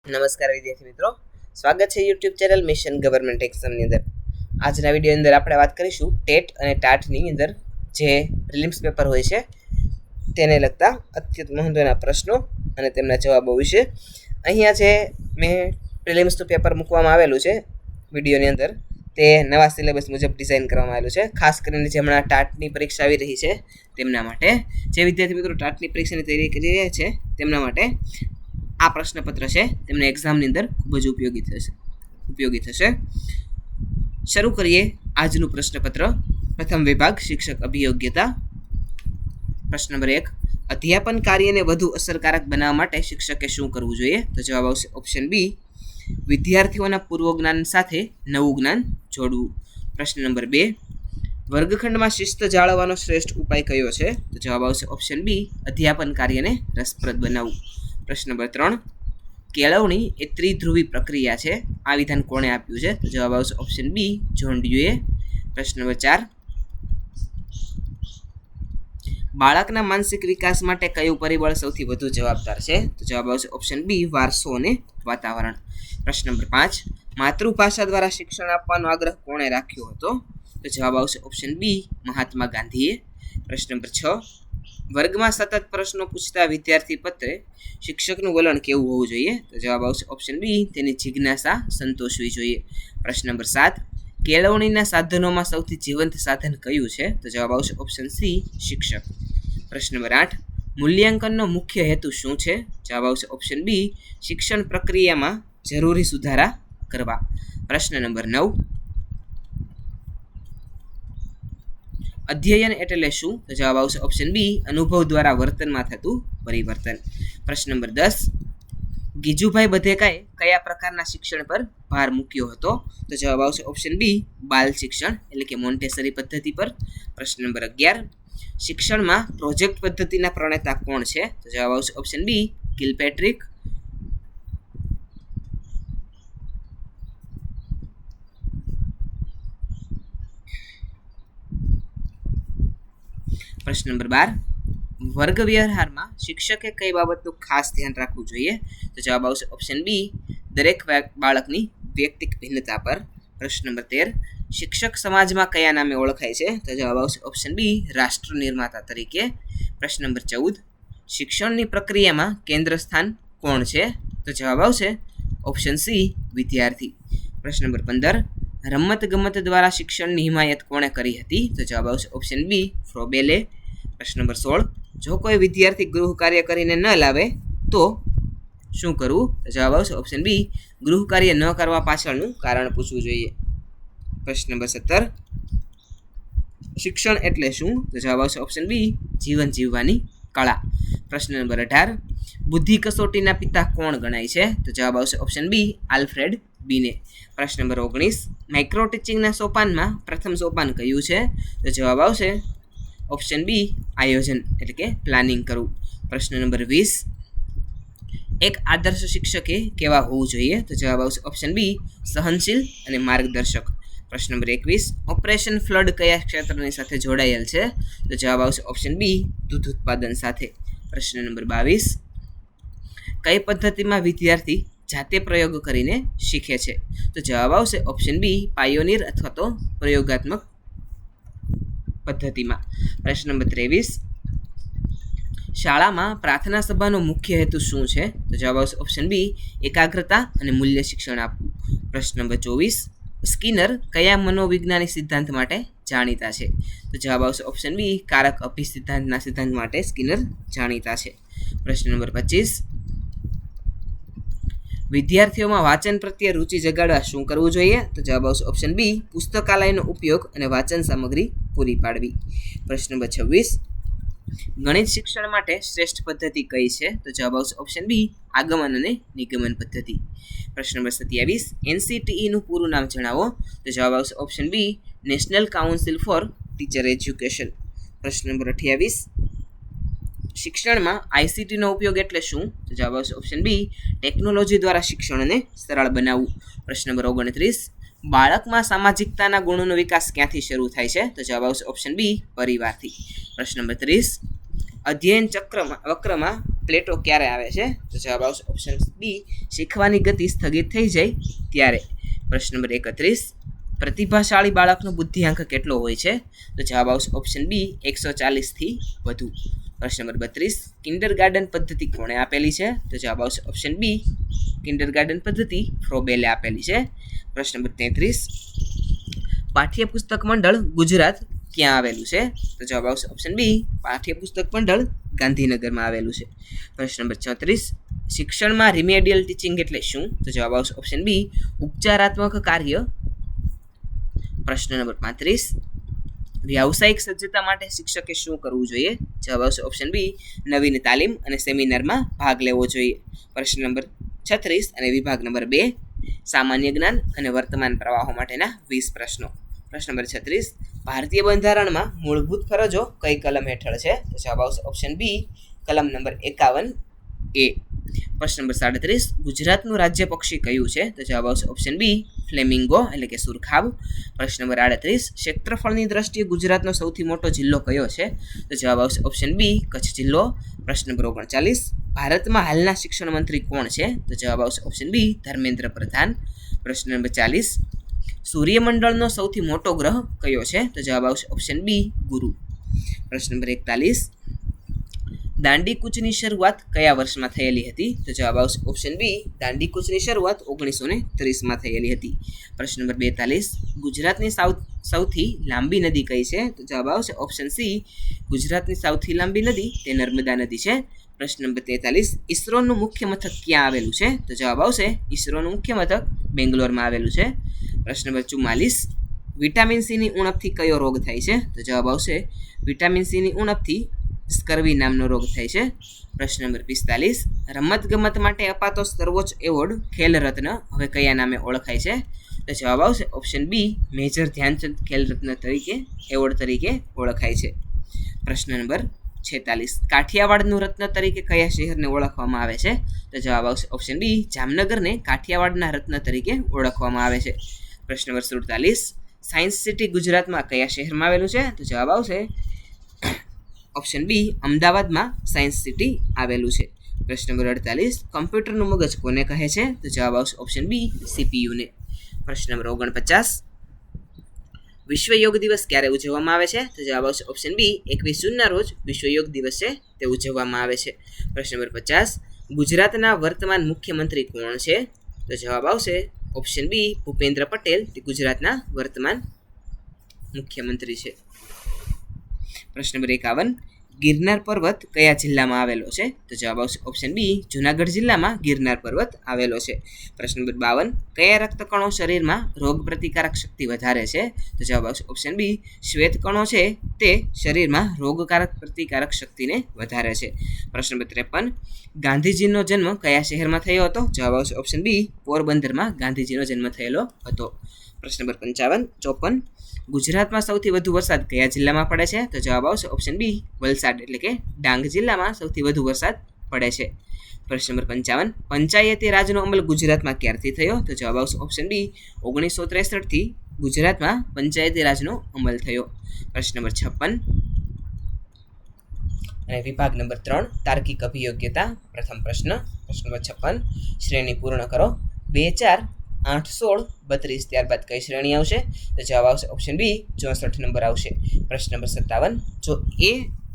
નમસ્કાર વિદ્યાર્થી મિત્રો, સ્વાગત છે યુટ્યુબ ચેનલ મિશન ગવર્મેન્ટ એક્ઝામની અંદર. આજના વિડીયો અંદર આપણે વાત કરીશું ટેટ અને ટાટની અંદર જે પ્રિલિમ્સ પેપર હોય છે તેને લગતા અત્યંત મહત્વના પ્રશ્નો અને તેમના જવાબો વિશે. અહીંયા જે મેં પ્રિલિમ્સનું પેપર મૂકવામાં આવેલું છે વિડીયોની અંદર, તે નવા સિલેબસ મુજબ ડિઝાઇન કરવામાં આવેલું છે, ખાસ કરીને જે હમણાં ટાટની પરીક્ષા આવી રહી છે તેમના માટે. જે વિદ્યાર્થી મિત્રો ટાટની પરીક્ષાની તૈયારી કરી રહ્યા છે તેમના માટે આ પ્રશ્નપત્ર છે તેમને એક્ઝામની અંદર ખૂબ જ ઉપયોગી થશે. શરૂ કરીએ આજનું પ્રશ્નપત્ર. પ્રથમ વિભાગ શિક્ષક અભિયોગ્યતા. પ્રશ્ન નંબર 1, અધ્યાપન કાર્યને વધુ અસરકારક બનાવવા માટે શિક્ષકે શું કરવું જોઈએ? તો જવાબ આવશે ઓપ્શન બી, વિદ્યાર્થીઓના પૂર્વ જ્ઞાન સાથે નવું જ્ઞાન જોડવું. પ્રશ્ન નંબર 2, વર્ગખંડમાં શિસ્ત જાળવવાનો શ્રેષ્ઠ ઉપાય કયો છે? તો જવાબ આવશે ઓપ્શન બી, અધ્યાપન કાર્યને રસપ્રદ બનાવવું. પ્રશ્ન નંબર 3, કેળવણી એ ત્રિધ્રુવી પ્રક્રિયા છે, આ વિધાન કોણે આપ્યું છે? તો જવાબ આવશે ઓપ્શન બી, જ્હોન ડ્યુએ. પ્રશ્ન નંબર 4, બાળકના માનસિક વિકાસ માટે કયું પરિબળ સૌથી વધુ જવાબદાર છે? તો જવાબ આવશે ઓપ્શન બી, વારસો અને વાતાવરણ. પ્રશ્ન નંબર 5, માતૃભાષા દ્વારા શિક્ષણ આપવાનો આગ્રહ કોણે રાખ્યો હતો? તો જવાબ આવશે ઓપ્શન બી, મહાત્મા ગાંધીએ. પ્રશ્ન નંબર 6, વર્ગમાં સતત પ્રશ્નો પૂછતા વિદ્યાર્થી પ્રત્યે શિક્ષકનું વલણ કેવું હોવું જોઈએ? તો જવાબ આવશે ઓપ્શન બી, તેની જિજ્ઞાસા સંતોષવી જોઈએ. પ્રશ્ન નંબર 7, કેળવણીના સાધનોમાં સૌથી જીવંત સાધન કયું છે? તો જવાબ આવશે ઓપ્શન સી, શિક્ષક. પ્રશ્ન નંબર 8, મૂલ્યાંકનનો મુખ્ય હેતુ શું છે? જવાબ આવશે ઓપ્શન બી, શિક્ષણ પ્રક્રિયામાં જરૂરી સુધારા કરવા. પ્રશ્ન નંબર 9, અધ્યયન એટલે શું? તો જવાબ આવશે ઓપ્શન બી, અનુભવ દ્વારા વર્તનમાં થતું પરિવર્તન. પ્રશ્ન નંબર 10, ગીજુભાઈ બધેકાએ કયા પ્રકારના શિક્ષણ પર ભાર મૂક્યો હતો? તો જવાબ આવશે ઓપ્શન બી, બાલ શિક્ષણ એટલે કે મોન્ટેસરી પદ્ધતિ પર. પ્રશ્ન નંબર 11, શિક્ષણમાં પ્રોજેક્ટ પદ્ધતિના પ્રણેતા કોણ છે? તો જવાબ આવશે ઓપ્શન બી, કિલપેટ્રિક. પ્રશ્ન નંબર 12, વર્ગ વ્યવહારમાં શિક્ષકે કઈ બાબતનું ખાસ ધ્યાન રાખવું જોઈએ? તો જવાબ આવશે ઓપ્શન બી, દરેક બાળકની વ્યક્તિગત ભિન્નતા પર. પ્રશ્ન નંબર 13, શિક્ષક સમાજમાં કયા નામે ઓળખાય છે? તો જવાબ આવશે ઓપ્શન બી, રાષ્ટ્ર નિર્માતા તરીકે. પ્રશ્ન નંબર 14, શિક્ષણની પ્રક્રિયામાં કેન્દ્ર સ્થાન કોણ છે? તો જવાબ આવશે ઓપ્શન સી, વિદ્યાર્થી. પ્રશ્ન નંબર 15, રમત ગમત દ્વારા શિક્ષણની હિમાયત કોણે કરી હતી? તો જવાબ આવશે ઓપ્શન બી, ફ્રોબેલે. પ્રશ્ન નંબર 16, જો કોઈ વિદ્યાર્થી ગૃહ કાર્ય કરીને ન લાવે તો શું કરવું? તો જવાબ આવશે ઓપ્શન બી, ગૃહ કાર્ય ન કરવા પાછળનું કારણ પૂછવું જોઈએ. પ્રશ્ન નંબર 17, શિક્ષણ એટલે શું? તો જવાબ આવશે ઓપ્શન બી, જીવન જીવવાની કળા. પ્રશ્ન નંબર 18, બુદ્ધિ કસોટીના પિતા કોણ ગણાય છે? તો જવાબ આવશે ઓપ્શન બી, આલ્ફ્રેડ બીને. પ્રશ્ન નંબર 19, માઇક્રો ટીચિંગના સોપાનમાં પ્રથમ સોપાન કયું છે? તો જવાબ આવશે ઓપ્શન બી, આયોજન એટલે કે પ્લાનિંગ કરવું. પ્રશ્ન નંબર 20, એક આદર્શ શિક્ષકે કેવા હોવું જોઈએ? તો જવાબ આવશે ઓપ્શન બી, સહનશીલ અને માર્ગદર્શક. પ્રશ્ન નંબર 21, ઓપરેશન ફ્લડ કયા ક્ષેત્રની સાથે જોડાયેલ છે? તો જવાબ આવશે ઓપ્શન બી, દૂધ ઉત્પાદન સાથે. પ્રશ્ન નંબર 22, કઈ પદ્ધતિમાં વિદ્યાર્થી જાતે પ્રયોગ કરીને શીખે છે? તો જવાબ આવશે ઓપ્શન બી, પાયોનિયર અથવા તો પ્રયોગાત્મક પદ્ધતિમાં. પ્રશ્ન નંબર 23, શાળામાં પ્રાર્થના સભાનો મુખ્ય હેતુ શું છે? તો જવાબ આવશે ઓપ્શન બી, એકાગ્રતા અને મૂલ્ય શિક્ષણ આપવું. પ્રશ્ન નંબર 24, સ્કિનર કયા મનોવૈજ્ઞાનિક સિદ્ધાંત માટે જાણીતા છે? તો જવાબ આવશે ઓપ્શન બી, કારક અભિસિદ્ધાંતના સિદ્ધાંત માટે સ્કિનર જાણીતા છે. પ્રશ્ન નંબર 25, વિદ્યાર્થીઓમાં વાંચન પ્રત્યે રુચિ જગાડવા શું કરવું જોઈએ? તો જવાબ આવશે ઓપ્શન બી, પુસ્તકાલયનો ઉપયોગ અને વાંચન સામગ્રી પૂરી પાડવી. પ્રશ્ન નંબર 26, ગણિત શિક્ષણ માટે શ્રેષ્ઠ પદ્ધતિ કઈ છે? તો જવાબ આવશે ઓપ્શન બી, આગમન અને નિગમન પદ્ધતિ. પ્રશ્ન નંબર 27, NCTEનું પૂરું નામ જણાવો. તો જવાબ આવશે option B, national council for teacher education. પ્રશ્ન નંબર 28, શિક્ષણમાં ICTનો ઉપયોગ એટલે શું? તો જવાબ આવશે ઓપ્શન બી, ટેકનોલોજી દ્વારા શિક્ષણને સરળ બનાવવું. પ્રશ્ન નંબર 29, બાળકમાં સામાજિકતાના ગુણોનો વિકાસ ક્યાંથી શરૂ થાય છે? તો જવાબ આવશે ઓપ્શન બી, પરિવારથી. પ્રશ્ન નંબર 30, અધ્યયન વક્રમાં પ્લેટો ક્યારે આવે છે? તો જવાબ આવશે ઓપ્શન બી, શીખવાની ગતિ સ્થગિત થઈ જાય ત્યારે. પ્રશ્ન નંબર 31, પ્રતિભાશાળી બાળકનો બુદ્ધિઆંક કેટલો હોય છે? તો જવાબ આવશે ઓપ્શન બી, 140થી વધુ. પ્રશ્ન નંબર 32, કિન્ડરગાર્ટન પદ્ધતિ કોણે આપેલી છે? તો જવાબ આવશે ઓપ્શન બી, કિન્ડરગાર્ટન પદ્ધતિ ફ્રોબેલે આપેલી છે. પ્રશ્ન નંબર 33, પાઠ્યપુસ્તક મંડળ ગુજરાત ક્યાં આવેલું છે? તો જવાબ આવશે ઓપ્શન બી, પાઠ્યપુસ્તક મંડળ ગાંધીનગરમાં આવેલું છે. પ્રશ્ન નંબર 34, શિક્ષણમાં રિમેડિયલ ટીચિંગ એટલે શું? તો જવાબ આવશે ઓપ્શન બી, ઉપચારાત્મક કાર્ય. પ્રશ્ન નંબર 35, વ્યાવસાયિક સજ્જતા માટે શિક્ષકે શું કરવું જોઈએ? જવાબ આવશે ઓપ્શન બી, નવીન તાલીમ અને સેમિનારમાં ભાગ લેવો જોઈએ. પ્રશ્ન નંબર 36 અને વિભાગ નંબર 2, સામાન્ય જ્ઞાન અને વર્તમાન પ્રવાહો માટેના 20 પ્રશ્નો. પ્રશ્ન નંબર 36, ભારતીય બંધારણમાં મૂળભૂત ફરજો કઈ કલમ હેઠળ છે? તો જવાબ આવશે ઓપ્શન બી, કલમ નંબર 51A. પ્રશ્ન નંબર 37, ગુજરાતનું રાજ્ય પક્ષી કયું છે? તો જવાબ આવશે ઓપ્શન બી, ફ્લેમિંગો એટલે કે સુરખાબ. પ્રશ્ન નંબર 38, ક્ષેત્રફળની દ્રષ્ટિએ ગુજરાતનો સૌથી મોટો જિલ્લો કયો છે? તો જવાબ આવશે ઓપ્શન બી, કચ્છ જિલ્લો. પ્રશ્ન નંબર 39, ભારતમાં હાલના શિક્ષણ મંત્રી કોણ છે? તો જવાબ આવશે ઓપ્શન બી, ધર્મેન્દ્ર પ્રધાન. પ્રશ્ન નંબર 40, સૂર્યમંડળનો સૌથી મોટો ગ્રહ કયો છે? તો જવાબ આવશે ઓપ્શન બી, ગુરુ. પ્રશ્ન નંબર 41, દાંડી કૂચની શરૂઆત કયા વર્ષમાં થયેલી હતી? તો જવાબ આવશે ઓપ્શન બી, દાંડી કૂચની શરૂઆત 1930માં થયેલી હતી. પ્રશ્ન નંબર 42, ગુજરાતની સૌથી લાંબી નદી કઈ છે? તો જવાબ આવશે ઓપ્શન સી, ગુજરાતની સૌથી લાંબી નદી તે નર્મદા નદી છે. પ્રશ્ન નંબર 43, ઈસરોનું મુખ્ય મથક ક્યાં આવેલું છે? તો જવાબ આવશે ઈસરોનું મુખ્ય મથક બેંગ્લોરમાં આવેલું છે. પ્રશ્ન નંબર 44, વિટામિન સીની ઉણપથી કયો રોગ થાય છે? તો જવાબ આવશે વિટામિન સીની ઉણપથી સ્કર્વી નામનો રોગ થાય છે. પ્રશ્ન નંબર 45, રમતગમત માટે અપાતો સર્વોચ્ચ એવોર્ડ ખેલ રત્ન હવે કયા નામે ઓળખાય છે? તો જવાબ આવશે ઓપ્શન બી, મેજર ધ્યાનચંદ ખેલ રત્ન તરીકે એવોર્ડ તરીકે ઓળખાય છે. પ્રશ્ન નંબર 46, કાઠિયાવાડનું રત્ન તરીકે કયા શહેરને ઓળખવામાં આવે છે? તો જવાબ આવશે ઓપ્શન બી, જામનગરને કાઠિયાવાડના રત્ન તરીકે ઓળખવામાં આવે છે. પ્રશ્ન નંબર 47, સાયન્સ સિટી ગુજરાતમાં કયા શહેરમાં આવેલું છે? તો જવાબ આવશે ઓપ્શન બી, અમદાવાદમાં સાયન્સ સિટી આવેલું છે. પ્રશ્ન નંબર 48, કમ્પ્યુટરનું મગજ કોને કહે છે? તો જવાબ આવશે ઓપ્શન બી, સીપીયુને. પ્રશ્ન નંબર 49, વિશ્વ યોગ દિવસ ક્યારે ઉજવવામાં આવે છે? તો જવાબ આવશે ઓપ્શન બી, 21 જૂનના રોજ વિશ્વ યોગ દિવસ છે તે ઉજવવામાં આવે છે. પ્રશ્ન નંબર 50, ગુજરાતના વર્તમાન મુખ્યમંત્રી કોણ છે? તો જવાબ આવશે ઓપ્શન બી, ભૂપેન્દ્ર પટેલ તે ગુજરાતના વર્તમાન મુખ્યમંત્રી છે. પ્રશ્ન નંબર 51, ગિરનાર પર્વત કયા જિલ્લામાં આવેલો છે? તો જવાબ આવશે ઓપ્શન બી, જુનાગઢ જિલ્લામાં ગિરનાર પર્વત આવેલો છે. પ્રશ્ન નંબર 52, કયા રક્તકણો શરીરમાં રોગ પ્રતિકારક શક્તિ વધારે છે? તો જવાબ આવશે ઓપ્શન બી, શ્વેત કણો છે તે શરીરમાં રોગકારક પ્રતિકારક શક્તિને વધારે છે. પ્રશ્ન નંબર 53, ગાંધીજીનો જન્મ કયા શહેરમાં થયો હતો? જવાબ આવશે ઓપ્શન બી, પોરબંદરમાં ગાંધીજીનો જન્મ થયેલો હતો. પ્રશ્ન નંબર 54, ગુજરાતમાં સૌથી વધુ વરસાદ કયા જિલ્લામાં પડે છે? તો જવાબ આવશે ઓપ્શન બી, વલસાડ એટલે કે ડાંગ જિલ્લામાં સૌથી વધુ વરસાદ પડે છે. પ્રશ્ન નંબર 55, પંચાયતી રાજનો અમલ ગુજરાતમાં ક્યારથી થયો? તો જવાબ આવશે ઓપ્શન બી, 1963થી ગુજરાતમાં પંચાયતી રાજનો અમલ થયો. પ્રશ્ન નંબર 56 અને વિભાગ નંબર 3, તાર્કિક અભિયોગ્યતા. પ્રથમ પ્રશ્ન નંબર 56, શ્રેણી પૂર્ણ કરો. 2, 4, 8, 16, 32 ત્યારબાદ કઈ શ્રેણી આવશે? તો જવાબ આવશે ઓપ્શન બી, 64 નંબર આવશે. પ્રશ્ન નંબર 57, જો એ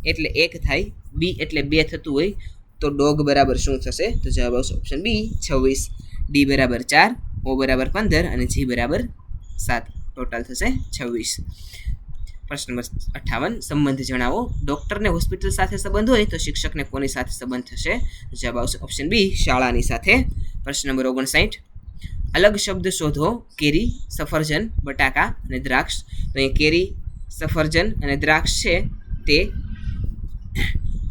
એટલે 1 થાય, બી એટલે 2 થતું હોય તો ડોગ બરાબર શું થશે? તો જવાબ આવશે ઓપ્શન બી, 26, ડી બરાબર 4, ઓ બરાબર 15 અને જી બરાબર 7, ટોટલ થશે 26. પ્રશ્ન નંબર 58, સંબંધ જણાવો. ડૉક્ટરને હોસ્પિટલ સાથે સંબંધ હોય તો શિક્ષકને કોની સાથે સંબંધ થશે? જવાબ આવશે ઓપ્શન બી, શાળાની સાથે. પ્રશ્ન નંબર 59, અલગ શબ્દ શોધો. કેરી, સફરજન, બટાકા અને દ્રાક્ષ. તો અહીં કેરી, સફરજન અને દ્રાક્ષ છે તે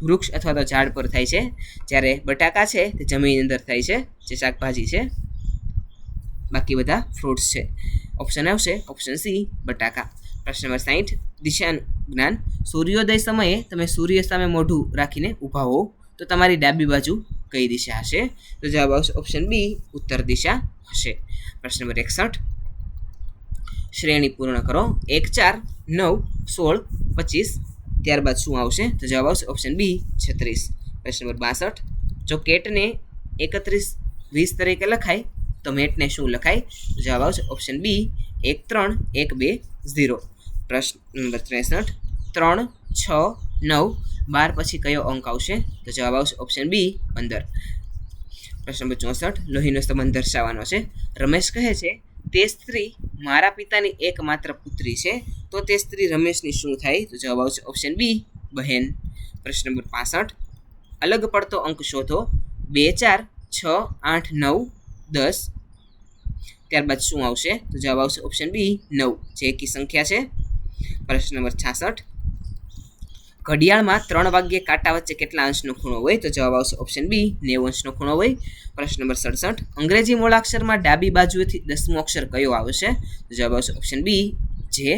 વૃક્ષ અથવા તો ઝાડ પર થાય છે, જ્યારે બટાકા છે તે જમીન અંદર થાય છે, જે શાકભાજી છે, બાકી બધા ફ્રૂટ્સ છે. ઓપ્શન આવશે ઓપ્શન સી, બટાકા. પ્રશ્ન નંબર 60, દિશાનું જ્ઞાન. સૂર્યોદય સમયે તમે સૂર્ય સામે મોઢું રાખીને ઊભા હો તો તમારી ડાબી બાજુ કઈ દિશા હશે? તો જવાબ આવશે ઓપ્શન બી, ઉત્તર દિશા હશે. પ્રશ્ન નંબર 61, શ્રેણી પૂર્ણ કરો. 1, 4, 9, 16, 25 ત્યારબાદ શું આવશે તો જવાબ આવશે ઓપ્શન બી 36. પ્રશ્ન નંબર 62, જો કેટને 31 20 તરીકે લખાય તો મેટને શું લખાય તો જવાબ આવશે ઓપ્શન બી 1 3 1 2 0. પ્રશ્ન નંબર 63, 3 6 9 12 પછી કયો અંક આવશે તો જવાબ આવશે ઓપ્શન બી 15. પ્રશ્ન નંબર 64, લોહીનો સંબંધ દર્શાવવાનો છે. રમેશ કહે છે તે સ્ત્રી મારા પિતાની એકમાત્ર પુત્રી છે, તો તે સ્ત્રી રમેશની શું થાય તો જવાબ આવશે ઓપ્શન બી બહેન. પ્રશ્ન નંબર 65, અલગ પડતો અંક શોધો. 2 4 6 8 9 10. ત્યારબાદ શું આવશે તો જવાબ આવશે ઓપ્શન બી 9, જે એકી સંખ્યા છે. પ્રશ્ન નંબર 66, ઘડિયાળમાં 3 વાગ્યે કાંટા વચ્ચે કેટલા અંશનો ખૂણો હોય તો જવાબ આવશે ઓપ્શન બી 90 અંશનો ખૂણો હોય. પ્રશ્ન નંબર 67, અંગ્રેજી મૂળાક્ષરમાં ડાબી બાજુએથી 10મું અક્ષર કયો આવશે તો જવાબ આવશે ઓપ્શન બી જે.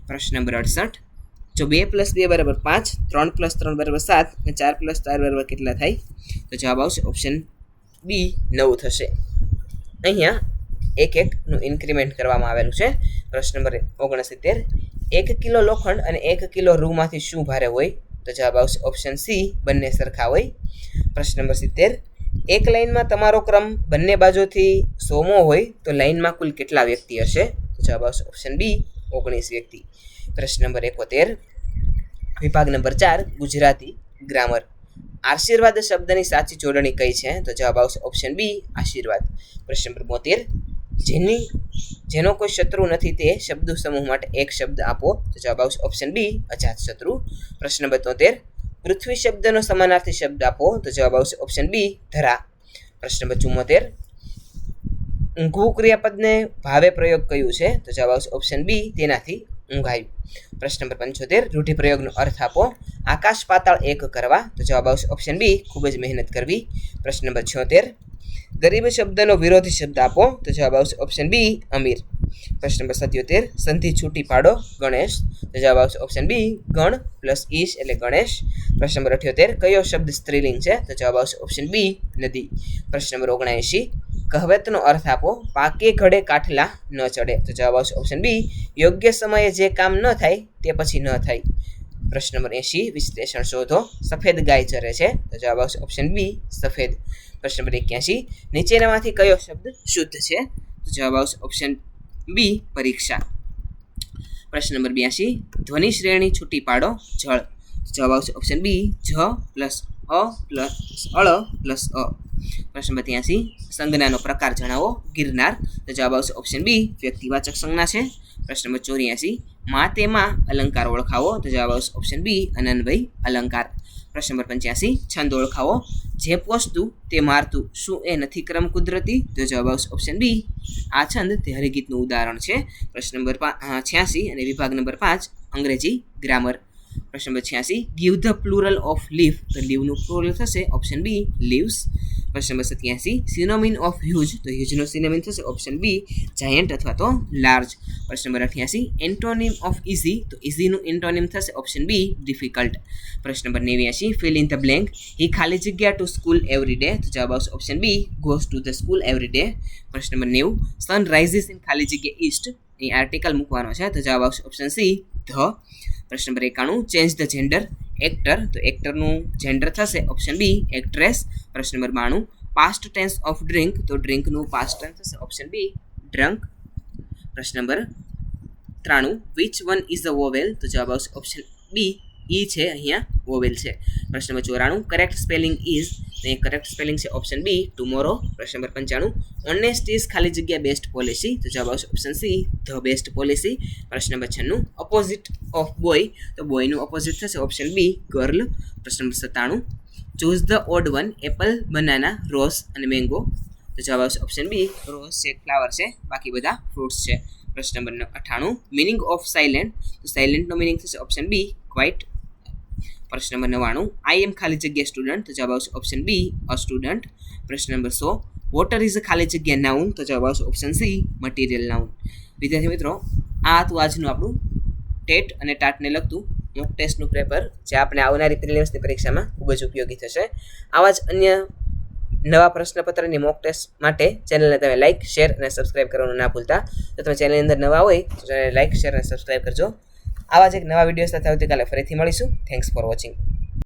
પ્રશ્ન નંબર 68, જો 2 + 2 = 5, 3 + 3 = 7 અને 4 + 4 = કેટલા થાય તો જવાબ આવશે ઓપ્શન બી 9 થશે. અહીંયા એક એકનું ઇન્ક્રીમેન્ટ કરવામાં આવેલું છે. પ્રશ્ન નંબર 69, 1 કિલો લોખંડ અને 1 કિલો રૂમાંથી શું ભારે હોય તો જવાબ આવશે ઓપ્શન સી બંને સરખા હોય. પ્રશ્ન નંબર 70, એક લાઇનમાં તમારો ક્રમ બંને બાજુથી 100મો હોય તો લાઇનમાં કુલ કેટલા વ્યક્તિ હશે તો જવાબ આવશે ઓપ્શન બી 19 વ્યક્તિ. પ્રશ્ન નંબર 71, વિભાગ નંબર 4 ગુજરાતી ગ્રામર. આશીર્વાદ શબ્દની સાચી જોડણી કઈ છે તો જવાબ આવશે ઓપ્શન બી આશીર્વાદ. પ્રશ્ન નંબર 72, જેનો કોઈ શત્રુ નથી તે શબ્દ સમૂહ માટે એક શબ્દ આપો તો જવાબ આવશે ઓપ્શન બી અજાત શત્રુ. પ્રશ્ન નંબર 73, પૃથ્વી શબ્દનો સમાનાર્થી શબ્દ આપો તો જવાબ આવશે ઓપ્શન બી ધરા. પ્રશ્ન નંબર 74, ઊંઘવું ક્રિયાપદને ભાવે પ્રયોગ કયું છે તો જવાબ આવશે ઓપ્શન બી તેનાથી ઊંઘાયું. પ્રશ્ન નંબર 75, રૂઢિપ્રયોગનો અર્થ આપો. આકાશ પાતાળ એક કરવા તો જવાબ આવશે ઓપ્શન બી ખૂબ જ મહેનત કરવી. પ્રશ્ન નંબર 76, ગરીબ શબ્દનો વિરોધી શબ્દ આપો તો જવાબ આવશે ઓપ્શન બી અમીર. પ્રશ્ન નંબર 77, સંધિ છૂટી પાડો ગણેશ તો જવાબ આવશે ઓપ્શન બી ગણ + ઈશ એટલે ગણેશ. પ્રશ્ન નંબર 78, કયો શબ્દ સ્ત્રીલિંગ છે તો જવાબ આવશે ઓપ્શન બી નદી. પ્રશ્ન નંબર 79, કહેવતનો અર્થ આપો. પાકે ઘડે કાઠલા ન ચડે તો જવાબ આવશે ઓપ્શન બી યોગ્ય સમયે જે કામ ન થાય તે પછી ન થાય. પ્રશ્ન નંબર 80, વિશ્લેષણ શોધો. સફેદ ગાય ચરે છે તો જવાબ આવશે ઓપ્શન બી સફેદ. પ્રશ્ન નંબર 81, નીચેનામાંથી કયો શબ્દ શુદ્ધ છે તો જવાબ આવશે ઓપ્શન બી પરીક્ષા. પ્રશ્ન નંબર 82, ધ્વનિ શ્રેણી છૂટી પાડો જળ તો જવાબ આવશે ઓપ્શન બી જ + અ + અળ + અ. પ્રશ્ન નંબર 83, સંજ્ઞાનો પ્રકાર જણાવો ગિરનાર તો જવાબ આવશે ઓપ્શન બી વ્યક્તિવાચક સંજ્ઞા છે. પ્રશ્ન નંબર 84, માં તેમાં અલંકાર ઓળખાવો તો જવાબ આવશે ઓપ્શન બી અનન્વય અલંકાર. પ્રશ્ન નંબર 85, છંદ ઓળખાવો. જે પોસતું તે મારતું શું એ નથી ક્રમ કુદરતી તો જવાબ આવશે ઓપ્શન બી આ છંદ તે હરિગીતનું ઉદાહરણ છે. પ્રશ્ન નંબર 86 અને વિભાગ નંબર 5 અંગ્રેજી ગ્રામર. પ્રશ્ન નંબર 86, give the plural of leave તો લીવનું પ્લુરલ થશે ઓપ્શન બી લીવ્સ. પ્રશ્ન નંબર 87, સિનોમિન ઓફ હ્યુજ તો હ્યુજનો સિનોમિન થશે ઓપ્શન બી જાયન્ટ અથવા તો લાર્જ. પ્રશ્ન નંબર 88, એન્ટોનિમ ઓફ ઇઝી તો ઇઝીનું એન્ટોનિમ થશે ઓપ્શન બી ડિફિકલ્ટ. પ્રશ્ન number 89, fill in the blank. He ખાલી જગ્યા ટુ સ્કૂલ એવરી ડે તો જવાબ આવશે option B goes to the school every day. પ્રશ્ન નંબર 90, સન રાઇઝિસ ઇન ખાલી જગ્યા ઈસ્ટ અહીં આર્ટિકલ મૂકવાનો છે તો જવાબ આવશે ઓપ્શન સી ધ. પ્રશ્ન number 91, change the gender. Actor તો એક્ટરનું જેન્ડર થશે ઓપ્શન બી એક્ટ્રેસ. પ્રશ્ન number 92, past tense of drink તો ડ્રિંકનું પાસ્ટ ટેન્સ થશે ઓપ્શન બી ડ્રંક. પ્રશ્ન number 93, which one is a vowel તો જવાબ આવશે ઓપ્શન બી ઈ છે અહીંયા વોવેલ છે. પ્રશ્ન નંબર 94, કરેક્ટ સ્પેલિંગ ઇઝ તો અહીં કરેક્ટ સ્પેલિંગ છે ઓપ્શન બી ટુમોરો. પ્રશ્ન નંબર 95, ઓનેસ્ટ ઇઝ ખાલી જગ્યા બેસ્ટ પોલિસી તો જવાબ આવશે option C the best policy. પ્રશ્ન નંબર 96, ઓપોઝિટ ઓફ બોય તો બોયનું ઓપોઝિટ થશે ઓપ્શન બી ગર્લ. પ્રશ્ન number 97, choose the odd one. Apple, banana, rose અને મેંગો તો જવાબ આવશે ઓપ્શન બી રોઝ છે ફ્લાવર છે બાકી બધા ફ્રૂટ્સ છે. પ્રશ્ન નંબર 98, મિનિંગ ઓફ સાયલેન્ટ તો સાયલેન્ટનો મિનિંગ થશે ઓપ્શન બી ક્વાઇટ. પ્રશ્ન નંબર 99, આઈ એમ ખાલી જગ્યા સ્ટુડન્ટ તો જવાબ આવશે ઓપ્શન બી અ સ્ટુડન્ટ. પ્રશ્ન નંબર 100, વોટર ઇઝ અ ખાલી જગ્યા નાઉન તો જવાબ આવશે ઓપ્શન સી મટીરિયલ નાઉન. વિદ્યાર્થી મિત્રો, આ હતું આજનું આપણું ટેટ અને ટાટને લગતું મોક ટેસ્ટનું પેપર જે આપણે આવનારી પ્રિલિમ્સની પરીક્ષામાં ખૂબ જ ઉપયોગી થશે. આવા જ અન્ય નવા પ્રશ્નપત્રની મોક ટેસ્ટ માટે ચેનલને તમે લાઇક, શેર અને સબસ્ક્રાઇબ કરવાનું ના ભૂલતા. તો તમે ચેનલની અંદર નવા હોય તો ચેનલને લાઇક, શેર અને સબસ્ક્રાઇબ કરજો. આવા જ એક નવા વિડીયો સાથે આવતીકાલે ફરીથી મળીશું. Thanks for watching.